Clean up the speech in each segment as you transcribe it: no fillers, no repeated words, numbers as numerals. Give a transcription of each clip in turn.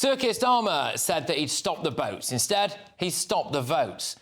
Sir Keir Starmer said that he'd stop the boats. Instead, he's stopped the votes.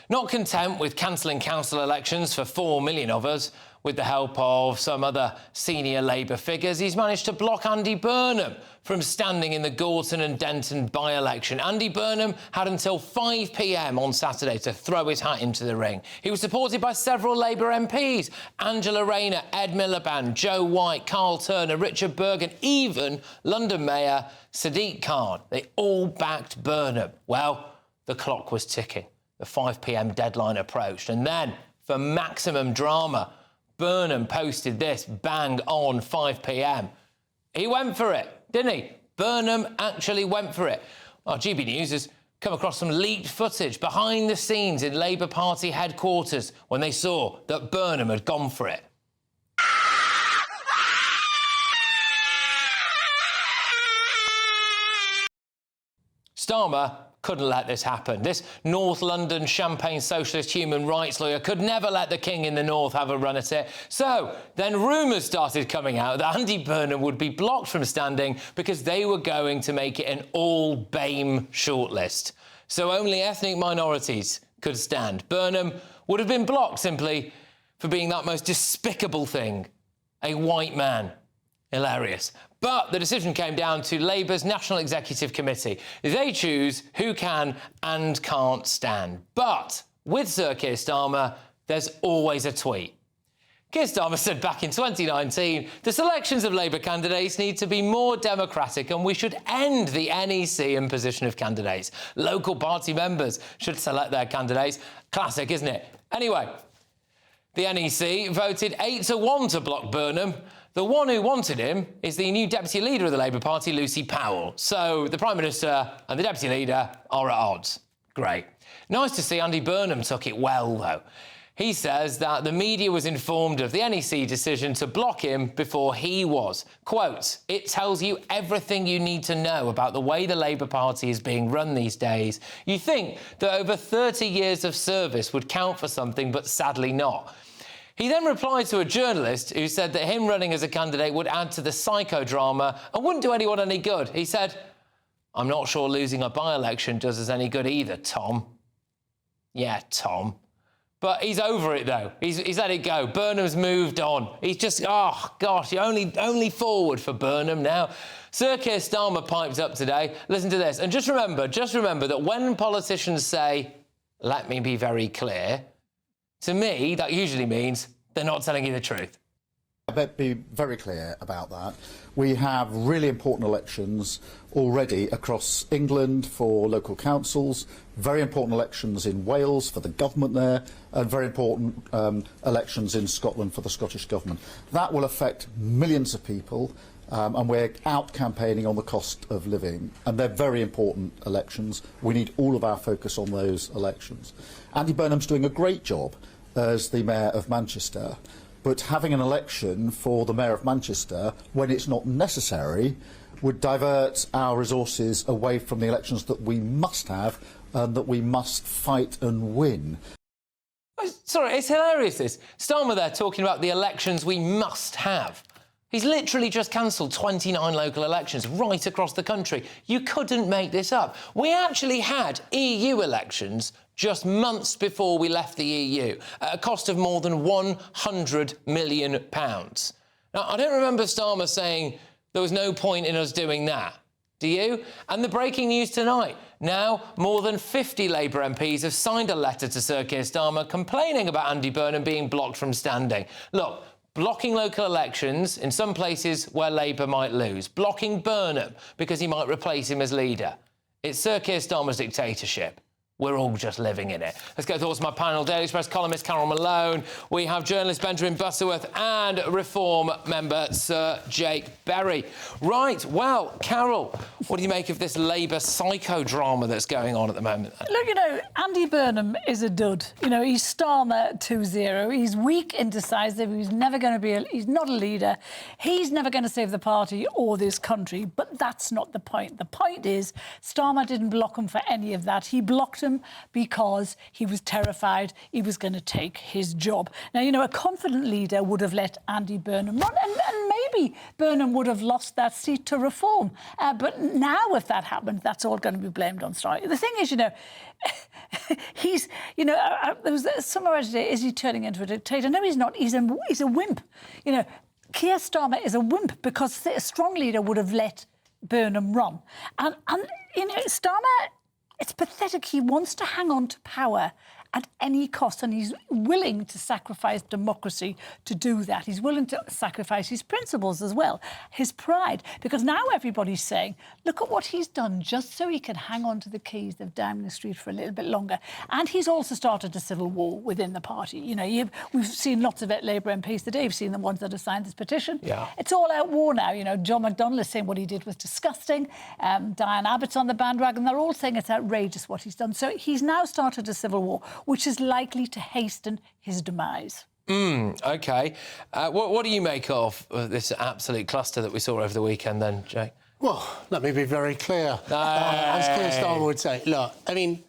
Not content with cancelling council elections for 4 million of us, with the help of some other senior Labour figures, he's managed to block Andy Burnham from standing in the Gorton and Denton by-election. Andy Burnham had until 5 p.m. on Saturday to throw his hat into the ring. He was supported by several Labour MPs: Angela Rayner, Ed Miliband, Joe White, Carl Turner, Richard Bergen, even London Mayor Sadiq Khan. They all backed Burnham. Well, the clock was ticking. The 5 p.m. deadline approached, and then, for maximum drama, Burnham posted this bang on 5 p.m. He went for it, didn't he? Burnham actually went for it. Well, GB News has come across some leaked footage behind the scenes in Labour Party headquarters when they saw that Burnham had gone for it. Starmer couldn't let this happen. This North London Champagne socialist human rights lawyer could never let the King in the North have a run at it. So then rumours started coming out that Andy Burnham would be blocked from standing because they were going to make it an all-BAME shortlist. So only ethnic minorities could stand. Burnham would have been blocked simply for being that most despicable thing, a white man. Hilarious. But the decision came down to Labour's National Executive Committee. They choose who can and can't stand. But with Sir Keir Starmer, there's always a tweet. Keir Starmer said back in 2019, the selections of Labour candidates need to be more democratic and we should end the NEC imposition of candidates. Local party members should select their candidates. Classic, isn't it? Anyway, the NEC voted 8-1 to block Burnham. The one who wanted him is the new deputy leader of the Labour Party, Lucy Powell. So the Prime Minister and the deputy leader are at odds. Great. Nice to see Andy Burnham took it well, though. He says that the media was informed of the NEC decision to block him before he was. Quote, "It tells you everything you need to know about the way the Labour Party is being run these days. You think that over 30 years of service would count for something, but sadly not." He then replied to a journalist who said that him running as a candidate would add to the psychodrama and wouldn't do anyone any good. He said, "I'm not sure losing a by-election does us any good either, Tom." Yeah, Tom. But he's over it, though. He's let it go. Burnham's moved on. He's just, oh, gosh, only forward for Burnham now. Sir Keir Starmer piped up today. Listen to this. And just remember that when politicians say, "Let me be very clear," to me, that usually means they're not telling you the truth. I bet be very clear about that. We have really important elections already across England for local councils, very important elections in Wales for the government there, and very important elections in Scotland for the Scottish Government. That will affect millions of people, and we're out campaigning on the cost of living, and they're very important elections. We need all of our focus on those elections. Andy Burnham's doing a great job as the Mayor of Manchester, but having an election for the Mayor of Manchester when it's not necessary would divert our resources away from the elections that we must have and that we must fight and win. Sorry, it's hilarious, this. Starmer there talking about the elections we must have. He's literally just cancelled 29 local elections right across the country. You couldn't make this up. We actually had EU elections just months before we left the EU, at a cost of more than £100 million. Now, I don't remember Starmer saying there was no point in us doing that. Do you? And the breaking news tonight. Now, more than 50 Labour MPs have signed a letter to Sir Keir Starmer complaining about Andy Burnham being blocked from standing. Look, blocking local elections in some places where Labour might lose. Blocking Burnham because he might replace him as leader. It's Sir Keir Starmer's dictatorship. We're all just living in it. Let's get thoughts from my panel. Daily Express columnist Carol Malone. We have journalist Benjamin Butterworth and Reform member Sir Jake Berry. Right, well, Carol, what do you make of this Labour psychodrama that's going on at the moment? Look, you know, Andy Burnham is a dud. You know, he's Starmer 2.0. He's weak, indecisive. He's never going to be he's not a leader. He's never going to save the party or this country. But that's not the point. The point is Starmer didn't block him for any of that. He blocked him him because he was terrified he was going to take his job. Now, you know, a confident leader would have let Andy Burnham run, and maybe Burnham would have lost that seat to Reform. But now, if that happened, that's all going to be blamed on Starmer. The thing is, you know, he's, you know, there was somewhere today, is he turning into a dictator? No, he's not. He's a wimp. You know, Keir Starmer is a wimp because a strong leader would have let Burnham run. And you know, Starmer, it's pathetic. He wants to hang on to power at any cost, and he's willing to sacrifice democracy to do that. He's willing to sacrifice his principles as well, his pride, because now everybody's saying, look at what he's done just so he can hang on to the keys of Downing Street for a little bit longer. And he's also started a civil war within the party. You know, we've seen lots of Labour MPs today. We've seen the ones that have signed this petition. Yeah. It's all out war now. You know, John McDonnell is saying what he did was disgusting. Diane Abbott's on the bandwagon. They're all saying it's outrageous what he's done. So he's now started a civil war, which is likely to hasten his demise. OK. What do you make of this absolute cluster that we saw over the weekend then, Jake? Well, let me be very clear. As Keir Starmer would say, look, I mean,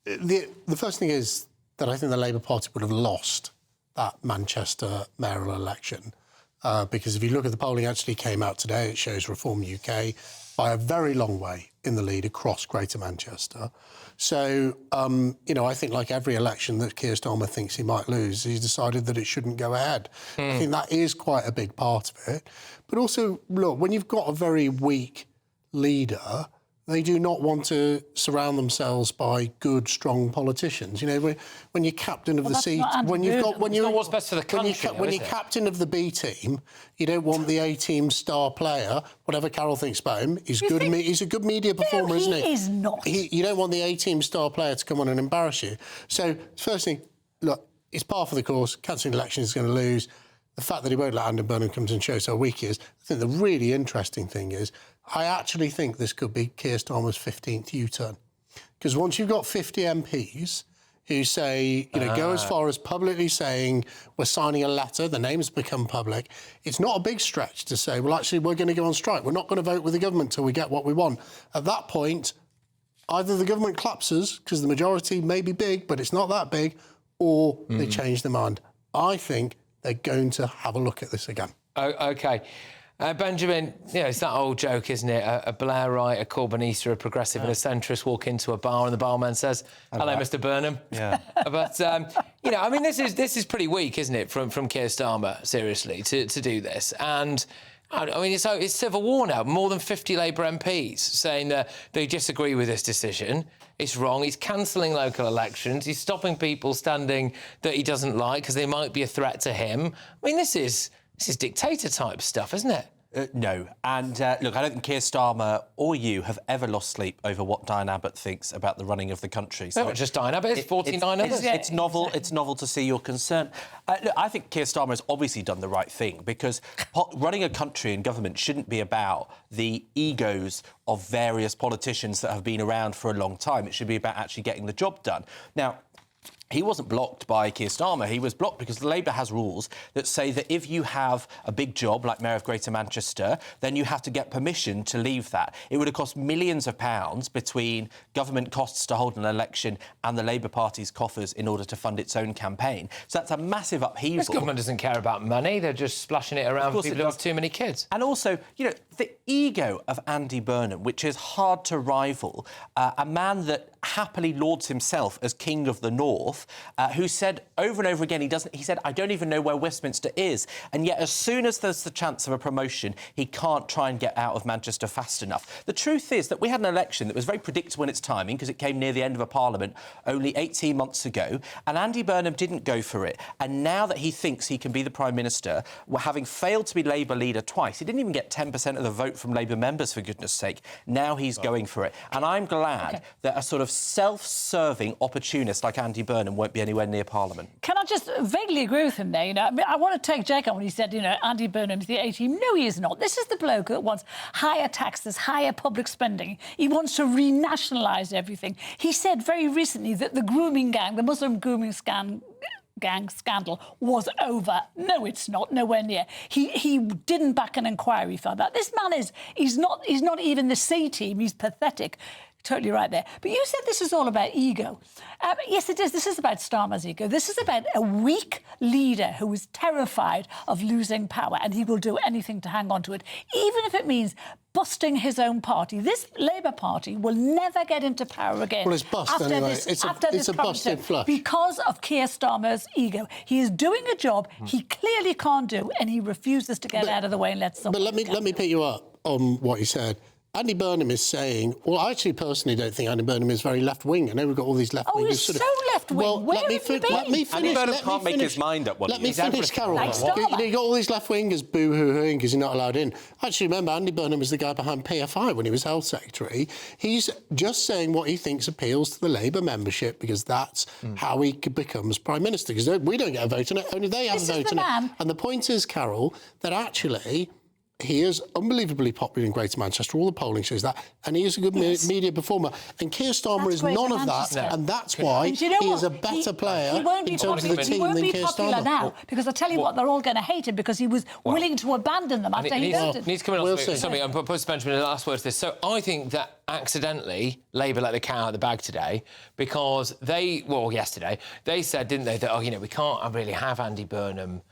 the first thing is that I think the Labour Party would have lost that Manchester mayoral election because if you look at the polling actually came out today, it shows Reform UK by a very long way in the lead across Greater Manchester. So, you know, I think like every election that Keir Starmer thinks he might lose, he's decided that it shouldn't go ahead. I think that is quite a big part of it. But also, look, when you've got a very weak leader, they do not want to surround themselves by good, strong politicians. You know, when you're captain of the seat, when you're what's best for the country, when you're captain of the B team, you don't want the A team star player, whatever Carol thinks about him. He's good. He's a good media performer, isn't he? He is not. You don't want the A team star player to come on and embarrass you. So first thing, look, it's par for the course. Cancelling election is going to lose. The fact that he won't let Andy Burnham come and show us how weak he is. I think the really interesting thing is I actually think this could be Keir Starmer's 15th U-turn. Because once you've got 50 MPs who say, you know, go as far as publicly saying we're signing a letter, the names become public, it's not a big stretch to say, well, actually, we're going to go on strike. We're not going to vote with the government till we get what we want. At that point, either the government collapses because the majority may be big, but it's not that big, or they change their mind. I think they're going to have a look at this again. Oh, OK. Benjamin, you know, it's that old joke, isn't it? A Blairite, a Corbynista, a progressive and a centrist walk into a bar and the barman says, hello, Mr Burnham. Yeah. But, you know, I mean, this is pretty weak, isn't it, from Keir Starmer, seriously, to do this. And, I mean, it's civil war now. More than 50 Labour MPs saying that they disagree with this decision. It's wrong. He's cancelling local elections. He's stopping people standing that he doesn't like because they might be a threat to him. I mean, this is dictator-type stuff, isn't it? No. And, look, I don't think Keir Starmer or you have ever lost sleep over what Diane Abbott thinks about the running of the country. So not just Diane Abbott, it's 49 others. It's novel. It's novel to see your concern. Look, I think Keir Starmer has obviously done the right thing because running a country and government shouldn't be about the egos of various politicians that have been around for a long time. It should be about actually getting the job done. Now, he wasn't blocked by Keir Starmer. He was blocked because Labour has rules that say that if you have a big job, like Mayor of Greater Manchester, then you have to get permission to leave that. It would have cost millions of pounds between government costs to hold an election and the Labour Party's coffers in order to fund its own campaign. So that's a massive upheaval. This government doesn't care about money. They're just splashing it around for people who have too many kids. And also, you know, the ego of Andy Burnham, which is hard to rival, a man that happily lauds himself as King of the North, who said over and over again, he said, I don't even know where Westminster is. And yet, as soon as there's the chance of a promotion, he can't try and get out of Manchester fast enough. The truth is that we had an election that was very predictable in its timing because it came near the end of a parliament only 18 months ago, and Andy Burnham didn't go for it. And now that he thinks he can be the Prime Minister, having failed to be Labour leader twice, he didn't even get 10% of the vote from Labour members, for goodness sake. Now he's going for it. And I'm glad that a sort of self-serving opportunist like Andy Burnham won't be anywhere near Parliament. Can I just vaguely agree with him there? You know, I mean, I want to take Jake on when he said, you know, Andy Burnham's the A-team. No, he is not. This is the bloke that wants higher taxes, higher public spending. He wants to renationalise everything. He said very recently that the grooming gang, the Muslim grooming gang scandal was over. No, it's not. Nowhere near. He didn't back an inquiry for that. This man he's not even the C team. He's pathetic. Totally right there. But you said this is all about ego. Yes, it is. This is about Starmer's ego. This is about a weak leader who is terrified of losing power, and he will do anything to hang on to it, even if it means busting his own party. This Labour Party will never get into power again. Well, it's bust anyway. It's a busted flush. Because of Keir Starmer's ego. He is doing a job he clearly can't do, and he refuses to get out of the way and let someone But let me pick you up on what you said. Andy Burnham is saying, well, I actually personally don't think Andy Burnham is very left-wing. I know we've got all these left-wingers. Oh, he's so left-wing. Well, Where let me have you been? finish. Andy Burnham can't make his mind up. Let me finish, Carol. Like Starmer. You got all these left-wingers boo-hooing because you're not allowed in. Actually, remember, Andy Burnham was the guy behind PFI when he was Health Secretary. He's just saying what he thinks appeals to the Labour membership because that's how he becomes Prime Minister. Because we don't get a vote on it, only they have a vote on it. And the point is, Carol, that actually he is unbelievably popular in Greater Manchester. All the polling shows that. And he is a good media performer. And Keir Starmer is none of that. No. And that's why he is a better player in terms of the team than Keir Starmer. He won't be popular now, because I tell you what, they're all going to hate him because he was willing to abandon them after he voted. Needs to come in on something. I'm supposed to mention the last word to this. So I think that accidentally Labour let the cat out of the bag today because yesterday, they said, didn't they, that, we can't really have Andy Burnham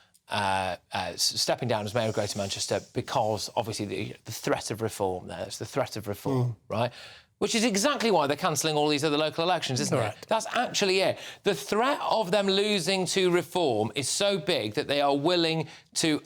stepping down as Mayor of Greater Manchester because, obviously, the threat of reform there. It's the threat of reform, right? Which is exactly why they're cancelling all these other local elections, isn't it? That's actually it. The threat of them losing to reform is so big that they are willing to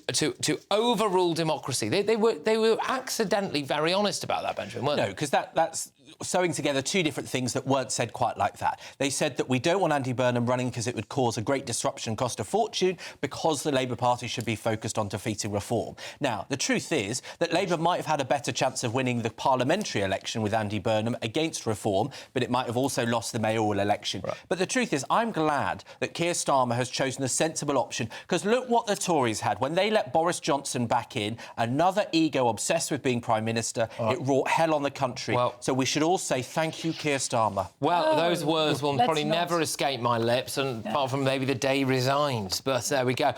overrule democracy. They were accidentally very honest about that, Benjamin, weren't they? No, because that's sewing together two different things that weren't said quite like that. They said that we don't want Andy Burnham running because it would cause a great disruption and cost a fortune because the Labour Party should be focused on defeating reform. Now, the truth is that Labour might have had a better chance of winning the parliamentary election with Andy Burnham against reform, but it might have also lost the mayoral election. Right. But the truth is, I'm glad that Keir Starmer has chosen a sensible option, because look what the Tories had. When they let Boris Johnson back in, another ego obsessed with being Prime Minister, it wrought hell on the country. So we should all say thank you, Keir Starmer. Well, those words will probably never escape my lips, and apart from maybe the day he resigns. But there we go.